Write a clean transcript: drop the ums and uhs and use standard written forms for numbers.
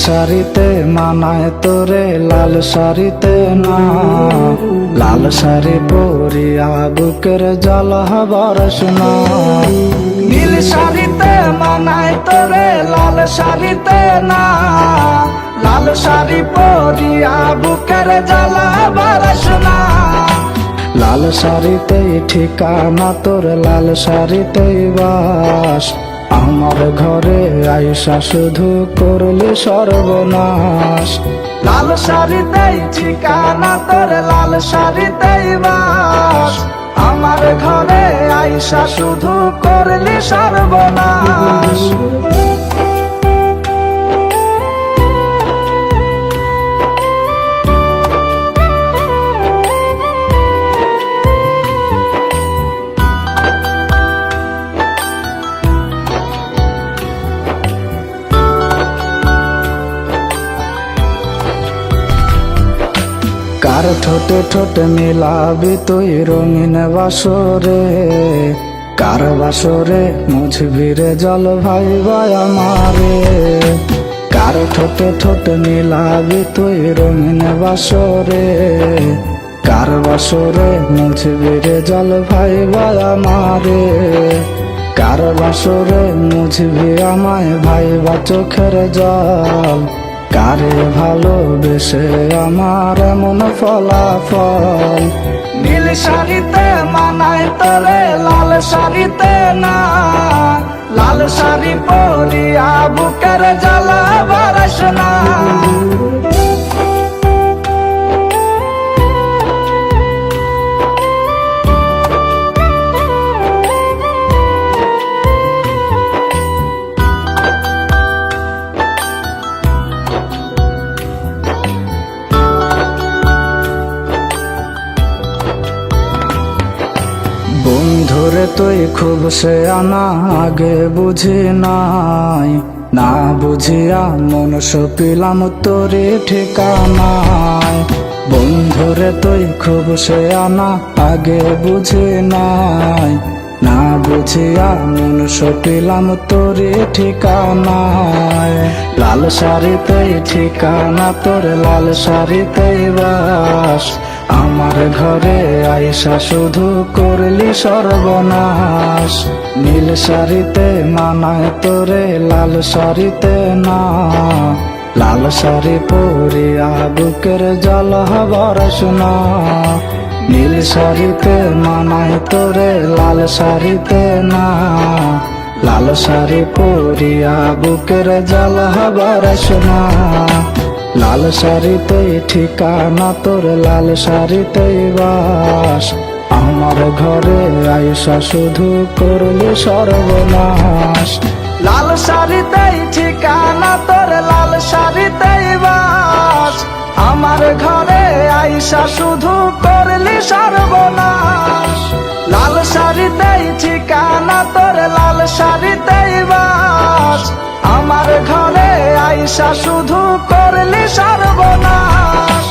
শাড়িতে মানায় তোরে লাল শাড়িতে না, লাল শাড়ি পরিয়া বুকের জল বরসনা। নীল শাড়িতে মানায় তোরে লাল শাড়িতে না, লাল শাড়ি পরিয়া বুকের জল বরসনা। লাল শাড়িতেই ঠিকানা তোর, লাল শাড়িতেই বাস, আমার ঘরে আইসা শুধু করলি সর্বনাশ। লাল শাড়িতেই ঠিকানা তোর, লাল শাড়িতেই বাস, আমার ঘরে আইসা শুধু করলি সর্বনাশ। কার ঠোঁটে ঠোঁটে মিলাবি তুই রঙিন বাসরে, কার বাসরে মুছবি রে জল ভাই আমারে। কার ঠোঁটে ঠোঁটে মিলাবি তুই রঙিন বাসরে, কার বাসরে মুছবি রে জল ভাই আমারে। কার বাসরে মুছবি আমায় ভাইবা চোখের জল, কারে ভালোবেসে আমার এমন ফলাফল। নীল শাড়িতে মানায় তোরে লাল শাড়িতে না, লাল শাড়ি পরিয়া বুকের জ্বালা বরসনা। বন্ধুরে তুই খুব সে আনা আগে বুঝি নাই, না বুঝিয়া মন সপিলাম তোরে ঠিকানায়। বন্ধুরে তুই খুব সে আনা আগে বুঝি নাই, না বুঝিয়া মন সপিলাম তোরে ঠিকানায়। লাল শাড়িতেই ঠিকানা তোর, লাল শাড়িতেই বাস, আমার ঘরে আইসা শুধু করলি সর্বনাশ। নীল শাড়িতে মানায় তোরে লাল শাড়িতে না, লাল শাড়ি পরিয়া বুকের জল বরসনা। নীল শাড়িতে মানায় তোরে লাল শাড়িতে না, লাল শাড়ি পরিয়া বুকের জল বরসনা। লাল শাড়িতেই ঠিকানা তোর, লাল শাড়িতেই বাস, আমার ঘরে আইসা শুধু করলি সর্বনাশ। লাল শাড়িতেই ঠিকানা তোর, লাল শাড়িতেই বাস, আমার ঘরে আইসা শুধু করলি সর্বনাশ। লাল শাড়িতেই ঠিকানা তোর, লাল শাড়িতেই বাস, আমার ঘরে আইসা শুধু করলি সর্বনাশ।